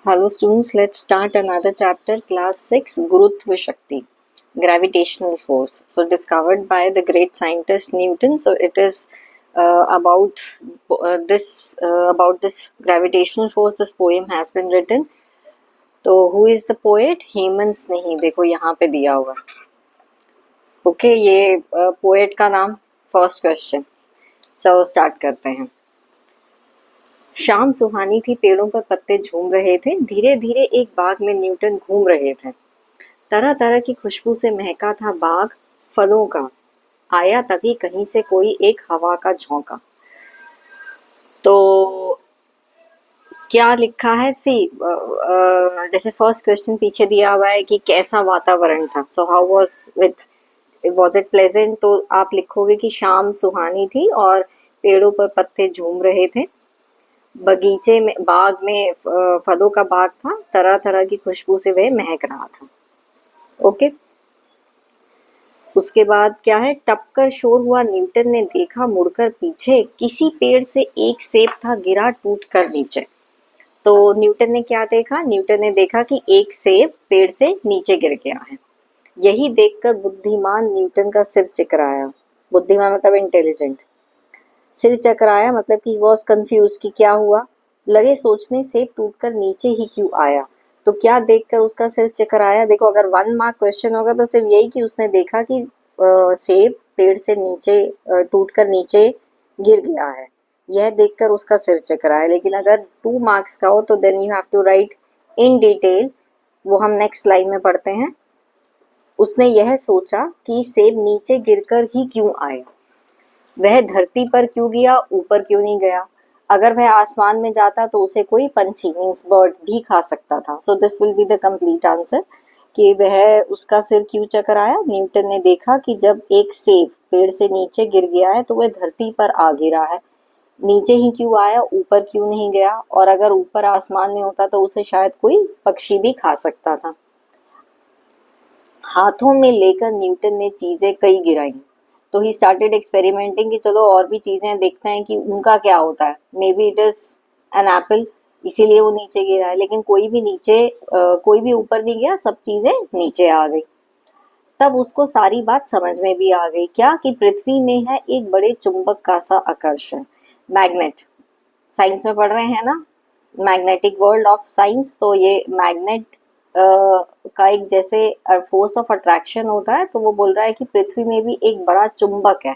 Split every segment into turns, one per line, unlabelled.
Hello students, let's start another chapter, class 6, Gurutva Shakti, gravitational force. So discovered by the great scientist Newton. So it is about this gravitational force. This poem has been written. तो who is the poet? Hemant स्नेही. देखो यहाँ पे दिया हुआ. Okay, ये poet का नाम. First question. So start करते हैं. शाम सुहानी थी, पेड़ों पर पत्ते झूम रहे थे. धीरे धीरे एक बाग में न्यूटन घूम रहे थे. तरह तरह की खुशबू से महका था बाग फलों का. आया तभी कहीं से कोई एक हवा का झोंका. तो क्या लिखा है? जैसे फर्स्ट क्वेश्चन पीछे दिया हुआ है कि कैसा वातावरण था. So how was it pleasant. तो आप लिखोगे कि शाम सुहानी थी और पेड़ों पर पत्ते झूम रहे थे. बगीचे में, बाग में फलों का बाग था. तरह तरह की खुशबू से वह महक रहा था. ओके. उसके बाद क्या है? टपकर शोर हुआ, न्यूटन ने देखा मुड़कर पीछे, किसी पेड़ से एक सेब था गिरा टूट कर नीचे. तो न्यूटन ने क्या देखा? न्यूटन ने देखा कि एक सेब पेड़ से नीचे गिर गया है. यही देखकर बुद्धिमान न्यूटन का सिर चकराया. बुद्धिमान मतलब इंटेलिजेंट. सिर चकराया मतलब कि वॉज कंफ्यूज कि क्या हुआ. लगे सोचने सेब टूटकर नीचे ही क्यों आया. तो क्या देखकर उसका सिर चकराया? देखो, अगर 1 मार्क क्वेश्चन होगा तो सिर्फ यही कि उसने देखा कि सेब पेड़ से नीचे टूटकर नीचे गिर गया है, यह देखकर उसका सिर चकराया. लेकिन अगर 2 मार्क्स का हो तो then you have to write in detail. वो हम नेक्स्ट लाइन में पढ़ते हैं. उसने यह सोचा कि सेब नीचे गिरकर ही क्यों आया. वह धरती पर क्यों गया, ऊपर क्यों नहीं गया. अगर वह आसमान में जाता तो उसे कोई पंछी मीन्स बर्ड भी खा सकता था. So this will be the complete answer कि वह उसका सिर क्यों चकराया. न्यूटन ने देखा कि जब एक सेब पेड़ से नीचे गिर गया है तो वह धरती पर आ गिरा है. नीचे ही क्यों आया, ऊपर क्यों नहीं गया. और अगर ऊपर आसमान में होता तो उसे शायद कोई पक्षी भी खा सकता था. हाथों में लेकर न्यूटन ने चीजें कई गिराई. तो ही स्टार्टेड एक्सपेरिमेंटिंग कि चलो और भी चीजें देखते हैं कि उनका क्या होता है. May be it is an apple, इसीलिए वो नीचे गिरा है. लेकिन कोई भी ऊपर नहीं गया, सब चीजें नीचे आ गई. तब उसको सारी बात समझ में भी आ गई. क्या? कि पृथ्वी में है एक बड़े चुंबक का सा आकर्षण. मैग्नेट, साइंस में पढ़ रहे हैं ना, मैग्नेटिक वर्ल्ड ऑफ साइंस. तो ये मैग्नेट का एक जैसे फोर्स ऑफ अट्रैक्शन होता है. तो वो बोल रहा है कि पृथ्वी में भी एक बड़ा चुंबक है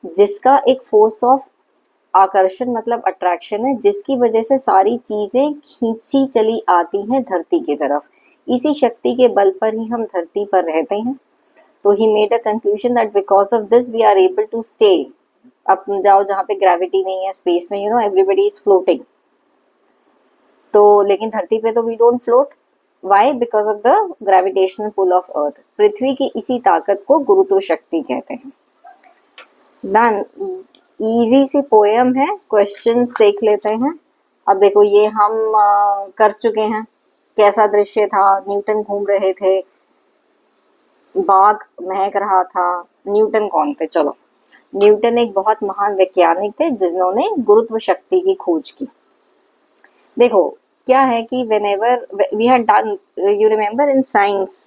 जिसका एक फोर्स ऑफ आकर्षण मतलब अट्रैक्शन है, जिसकी वजह से सारी चीजें खींची चली आती हैं धरती की तरफ. इसी शक्ति के बल पर ही हम धरती पर रहते हैं. तो he made a conclusion that because of this we are able to stay. अब जाओ जहाँ पे ग्रेविटी नहीं है स्पेस में, एवरीबडी इज फ्लोटिंग. तो लेकिन धरती पे तो we don't float. Why? Because of the gravitational pull of earth. पृथ्वी की इसी ताकत को गुरुत्व शक्ति कहते हैं. डन. इजी सी पोएम है. क्वेश्चंस देख लेते हैं. अब देखो, ये हम कर चुके हैं. कैसा दृश्य था? न्यूटन घूम रहे थे, बाग महक रहा था. न्यूटन कौन थे? चलो, न्यूटन एक बहुत महान वैज्ञानिक थे जिन्होंने गुरुत्व शक्ति की खोज की. देखो क्या है कि whenever we had done, you remember in science,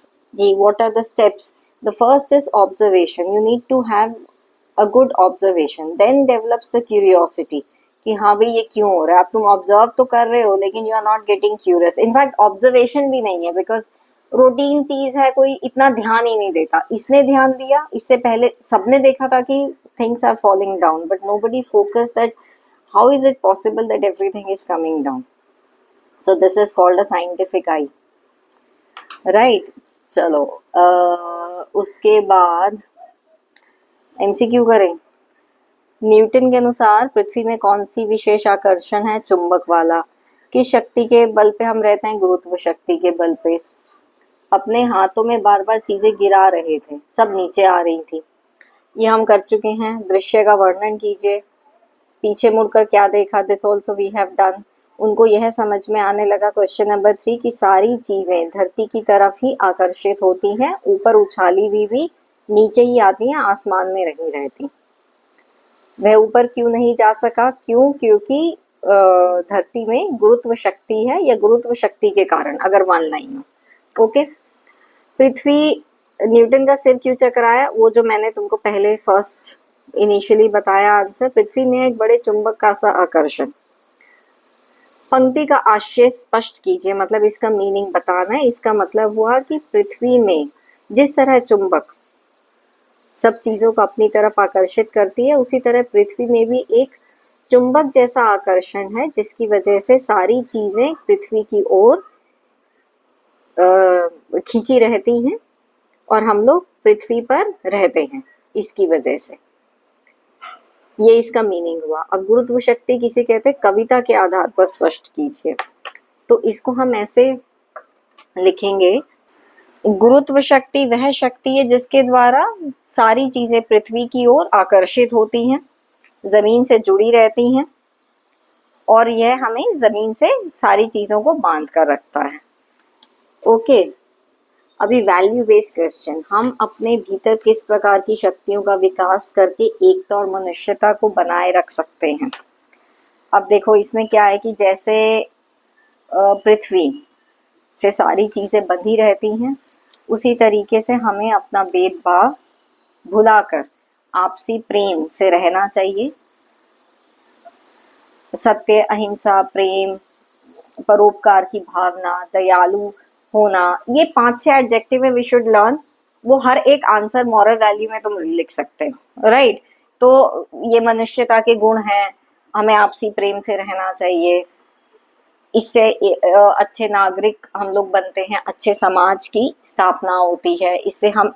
what are the steps? The first is observation. You need to have a good observation, then develops the curiosity कि हाँ भाई ये क्यों हो रहा है. अब तुम ऑब्जर्व तो कर रहे हो लेकिन you are not getting curious. In fact observation भी नहीं है, बिकॉज रूटीन चीज है, कोई इतना ध्यान ही नहीं देता. इसने ध्यान दिया, इससे पहले सबने देखा था कि things are falling down, but nobody focus that how is it possible that everything is coming down. So this is called a scientific eye, right? चलो, उसके बाद MCQ करें. न्यूटन के अनुसार पृथ्वी में कौन सी विशेष आकर्षण है? चुंबक वाला. किस शक्ति के बल पे हम रहते हैं? गुरुत्व शक्ति के बल पे. अपने हाथों में बार बार चीजें गिरा रहे थे, सब नीचे आ रही थी. ये हम कर चुके हैं. दृश्य का वर्णन कीजिए. पीछे मुड़कर क्या देखा? This also we have done. उनको यह समझ में आने लगा, क्वेश्चन नंबर 3, कि सारी चीजें धरती की तरफ ही आकर्षित होती हैं, ऊपर उछाली हुई भी नीचे ही आती हैं, आसमान में नहीं रहती. वह ऊपर क्यों नहीं जा सका? क्यों? क्योंकि धरती में गुरुत्व शक्ति है या गुरुत्व शक्ति के कारण, अगर वन लाइन हो। ओके, पृथ्वी, न्यूटन का सिर क्यों चकराया, वो जो मैंने तुमको पहले फर्स्ट इनिशियली बताया आंसर, पृथ्वी में एक बड़े चुंबक का सा आकर्षण। पंक्ति का आशय स्पष्ट कीजिए, मतलब इसका मीनिंग बताना है। इसका मतलब हुआ कि पृथ्वी में जिस तरह चुंबक सब चीजों को अपनी तरफ आकर्षित करती है, उसी तरह पृथ्वी में भी एक चुंबक जैसा आकर्षण है, जिसकी वजह से सारी चीजें पृथ्वी की ओर खींची रहती हैं और हम लोग पृथ्वी पर रहते हैं इसकी वजह से। ये इसका मीनिंग हुआ। अब गुरुत्व शक्ति किसे कहते हैं, कविता के आधार पर स्पष्ट कीजिए। तो इसको हम ऐसे लिखेंगे, गुरुत्व शक्ति वह शक्ति है जिसके द्वारा सारी चीजें पृथ्वी की ओर आकर्षित होती हैं, जमीन से जुड़ी रहती हैं, और यह हमें जमीन से सारी चीजों को बांध कर रखता है। ओके, अभी वैल्यू बेस्ड क्वेश्चन, हम अपने भीतर किस प्रकार की शक्तियों का विकास करके एकता और मनुष्यता को बनाए रख सकते हैं। अब देखो इसमें क्या है कि जैसे पृथ्वी से सारी चीजें बंधी रहती हैं, उसी तरीके से हमें अपना भेदभाव भुलाकर आपसी प्रेम से रहना चाहिए। सत्य, अहिंसा, प्रेम, परोपकार की भावना, दयालु होना, ये 5-6 एडजेक्टिव है वी शुड लर्न। वो हर एक आंसर मॉरल वैल्यू में तुम लिख सकते हो, राइट। तो ये मनुष्यता के गुण हैं, हमें आपसी प्रेम से रहना चाहिए, इससे अच्छे नागरिक हम लोग बनते हैं, अच्छे समाज की स्थापना होती है, इससे हम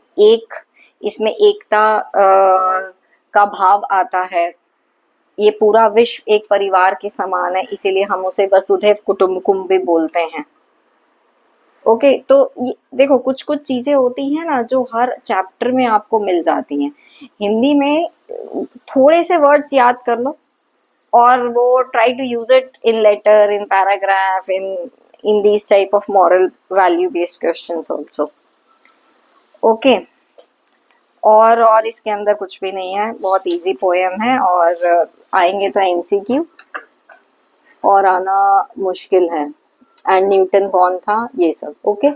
इसमें एकता का भाव आता है। ये पूरा विश्व एक परिवार के समान है, इसीलिए हम उसे वसुधैव कुटुंबकम भी बोलते हैं। ओके, तो देखो कुछ कुछ चीजें होती हैं ना जो हर चैप्टर में आपको मिल जाती हैं। हिंदी में थोड़े से वर्ड्स याद कर लो और वो try to use it in letter, in paragraph, in this type of moral value based questions also. Okay, और इसके अंदर कुछ भी नहीं है, बहुत इजी पोएम है, और आएंगे तो एमसीक्यू और आना मुश्किल है। एंड न्यूटन कौन था, ये सब। ओके।